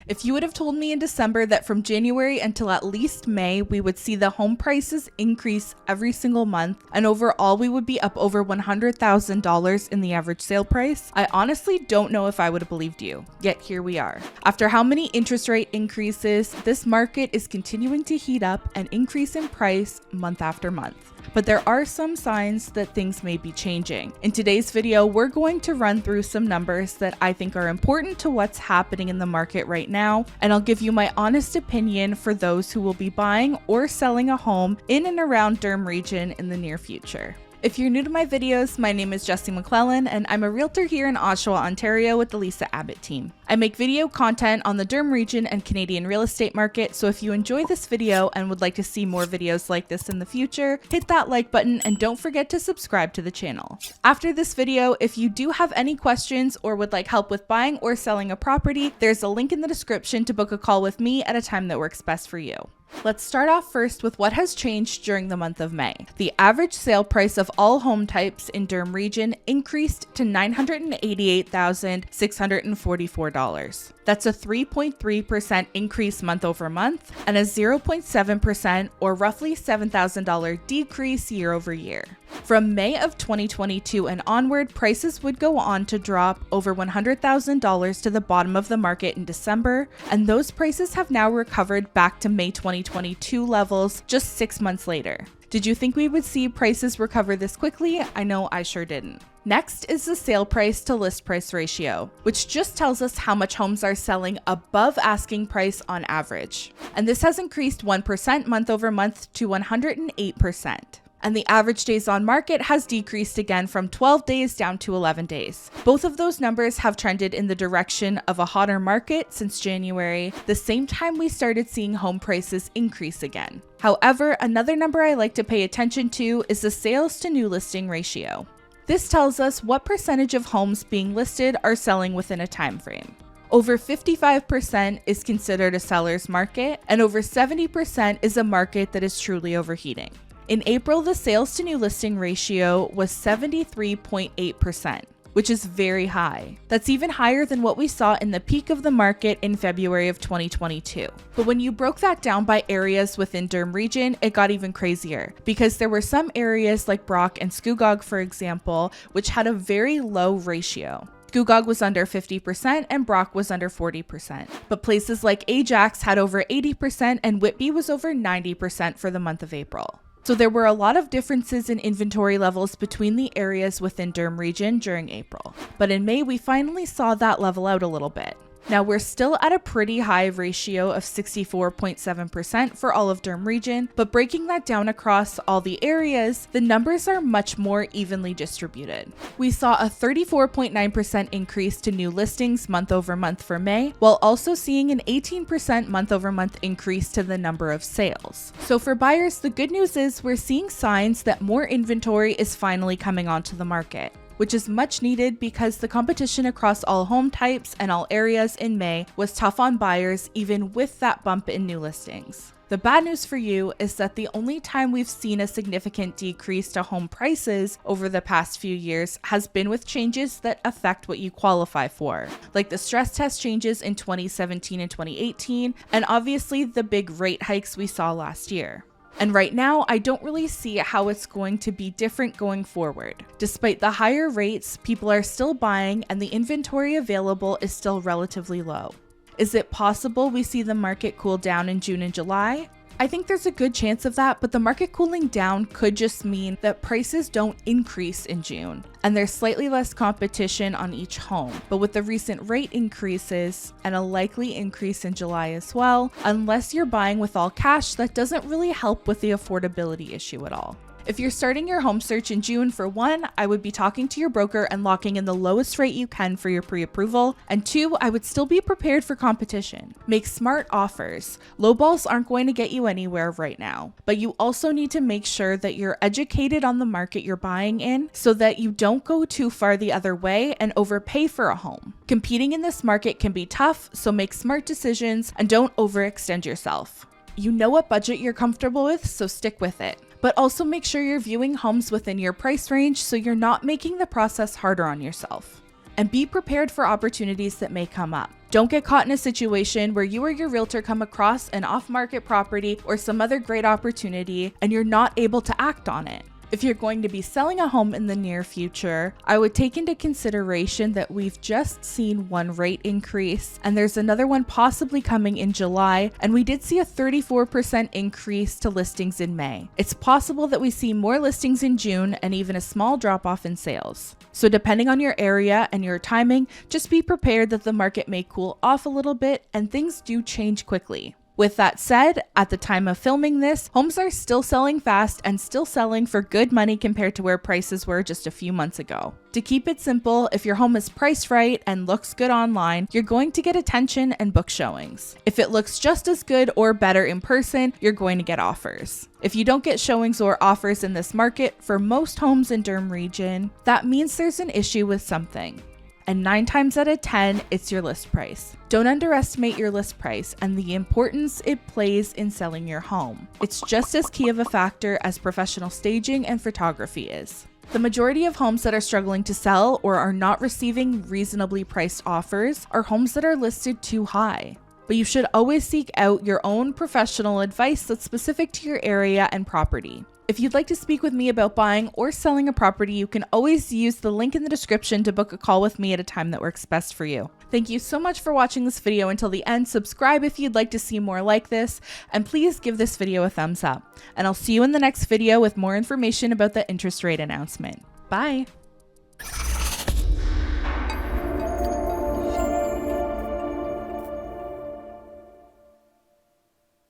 If you would have told me in December that from January until at least May, we would see the home prices increase every single month, and overall we would be up over $100,000 in the average sale price, I honestly don't know if I would have believed you. Yet here we are. After how many interest rate increases, this market is continuing to heat up and increase in price month after month. But there are some signs that things may be changing. In today's video, we're going to run through some numbers that I think are important to what's happening in the market right now, and I'll give you my honest opinion for those who will be buying or selling a home in and around Durham region in the near future. If you're new to my videos, my name is Jessie McClellan and I'm a realtor here in Oshawa, Ontario with the Lisa Abbott team. I make video content on the Durham region and Canadian real estate market, so if you enjoy this video and would like to see more videos like this in the future, hit that like button and don't forget to subscribe to the channel. After this video, if you do have any questions or would like help with buying or selling a property, there's a link in the description to book a call with me at a time that works best for you. Let's start off first with what has changed during the month of May. The average sale price of all home types in Durham region increased to $988,644. That's a 3.3% increase month over month and a 0.7% or roughly $7,000 decrease year over year. From May of 2022 and onward, prices would go on to drop over $100,000 to the bottom of the market in December, and those prices have now recovered back to May 2022 levels just 6 months later. Did you think we would see prices recover this quickly? I know I sure didn't. Next is the sale price to list price ratio, which just tells us how much homes are selling above asking price on average. And this has increased 1% month over month to 108%. And the average days on market has decreased again from 12 days down to 11 days. Both of those numbers have trended in the direction of a hotter market since January, the same time we started seeing home prices increase again. However, another number I like to pay attention to is the sales to new listing ratio. This tells us what percentage of homes being listed are selling within a time frame. Over 55% is considered a seller's market, and over 70% is a market that is truly overheating. In April, the sales to new listing ratio was 73.8%, which is very high. That's even higher than what we saw in the peak of the market in February of 2022. But when you broke that down by areas within Durham region, it got even crazier because there were some areas like Brock and Scugog, for example, which had a very low ratio. Scugog was under 50% and Brock was under 40%. But places like Ajax had over 80% and Whitby was over 90% for the month of April. So there were a lot of differences in inventory levels between the areas within Durham region during April. But in May, we finally saw that level out a little bit. Now we're still at a pretty high ratio of 64.7% for all of Durham region, but breaking that down across all the areas, the numbers are much more evenly distributed. We saw a 34.9% increase to new listings month over month for May, while also seeing an 18% month over month increase to the number of sales. So for buyers, the good news is we're seeing signs that more inventory is finally coming onto the market, which is much needed because the competition across all home types and all areas in May was tough on buyers even with that bump in new listings. The bad news for you is that the only time we've seen a significant decrease to home prices over the past few years has been with changes that affect what you qualify for, like the stress test changes in 2017 and 2018, and obviously the big rate hikes we saw last year. And right now, I don't really see how it's going to be different going forward. Despite the higher rates, people are still buying and the inventory available is still relatively low. Is it possible we see the market cool down in June and July? I think there's a good chance of that, but the market cooling down could just mean that prices don't increase in June and there's slightly less competition on each home. But with the recent rate increases and a likely increase in July as well, unless you're buying with all cash, that doesn't really help with the affordability issue at all. If you're starting your home search in June, for one, I would be talking to your broker and locking in the lowest rate you can for your pre-approval. And two, I would still be prepared for competition. Make smart offers. Lowballs aren't going to get you anywhere right now, but you also need to make sure that you're educated on the market you're buying in so that you don't go too far the other way and overpay for a home. Competing in this market can be tough, so make smart decisions and don't overextend yourself. You know what budget you're comfortable with, so stick with it. But also make sure you're viewing homes within your price range so you're not making the process harder on yourself. And be prepared for opportunities that may come up. Don't get caught in a situation where you or your realtor come across an off-market property or some other great opportunity and you're not able to act on it. If you're going to be selling a home in the near future, I would take into consideration that we've just seen one rate increase and there's another one possibly coming in July, and we did see a 34% increase to listings in May. It's possible that we see more listings in June and even a small drop off in sales. So depending on your area and your timing, just be prepared that the market may cool off a little bit and things do change quickly. With that said, at the time of filming this, homes are still selling fast and still selling for good money compared to where prices were just a few months ago. To keep it simple, if your home is priced right and looks good online, you're going to get attention and book showings. If it looks just as good or better in person, you're going to get offers. If you don't get showings or offers in this market for most homes in Durham region, that means there's an issue with something. And 9 times out of 10, it's your list price. Don't underestimate your list price and the importance it plays in selling your home. It's just as key of a factor as professional staging and photography is. The majority of homes that are struggling to sell or are not receiving reasonably priced offers are homes that are listed too high. But you should always seek out your own professional advice that's specific to your area and property. If you'd like to speak with me about buying or selling a property, you can always use the link in the description to book a call with me at a time that works best for you. Thank you so much for watching this video until the end. Subscribe if you'd like to see more like this, and please give this video a thumbs up. And I'll see you in the next video with more information about the interest rate announcement. Bye!